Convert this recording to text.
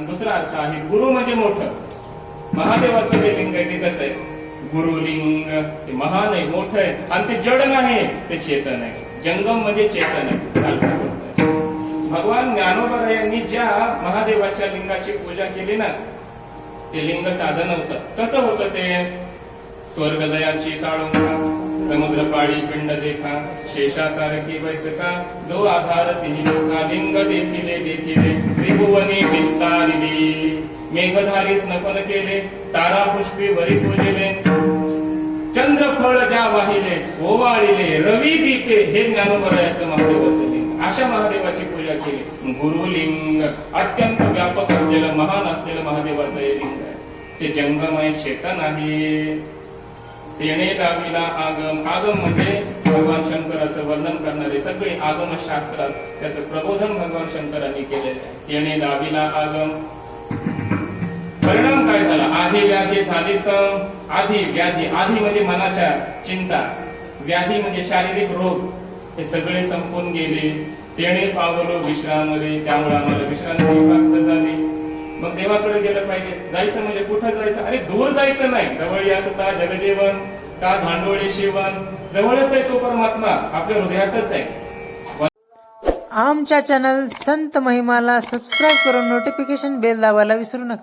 आणि दुसरा अर्थ आहे गुरु म्हणजे मोठं. महादेवाचं जे लिंग आहे ते कसं आहे, गुरुलिंग. ते महान आहे, मोठं आहे, आणि ते जड नाही, ते चेतन आहे. जंगम म्हणजे चेतन आहे, चालतं बोलतंय. भगवान ज्ञानोबा यांनी ज्या महादेवाच्या लिंगाची पूजा केली ना, ते लिंग साधन होतं. कसं होतं ते, स्वर्ग जयाची साळुंका, समुद्र पाळी पिंड देखा, शेषासारखी बैसका, जो आधार तिन्ही लोका, लिंग देखिले देखिले, त्रिभुवनी विस्तारिली, मेघधारी स्नपन केले, तारा पुष्पी वरी पूजिले, चंद्रफळ ज्या वाहिले, ओवाळिले, रवी दीपे, हे ज्ञानोबरायाचं महादेवाचं लिंग. अशा महादेवाची पूजा केली. गुरुलिंग अत्यंत व्यापक असलेलं, महान असलेलं महादेवाचं हे लिंग आहे. ते जंगमय चेतन आहे. तेणे दाविला आगम. आगम म्हणजे भगवान शंकराचं वर्णन करणारे सगळे आगमशास्त्रात त्याचं प्रबोधन भगवान शंकरांनी केलेलं आहे. तेणे दाविला आगम. परिणाम काय झाला, आधी व्याधी झाली सम. आधी व्याधी, आधी म्हणजे मनाच्या चिंता, व्याधी म्हणजे शारीरिक रोग, हे सगळे संपून गेले. तेणे पावलो विश्राम रे, त्यामुळे आम्हाला विश्रांती प्राप्त झाली. मग देवाकडे गेलं पाहिजे. जायचं म्हणजे कुठं जायचं, अरे दूर जायचं नाही, जवळ या सुद्धा जगजीवन का धांडोळे शिवन, जवळच आहे तो परमात्मा, आपल्या हृदयातच आहे. आमच्या चॅनल संत महिमाला सबस्क्राईब करून नोटिफिकेशन बेल दाबायला विसरू नका.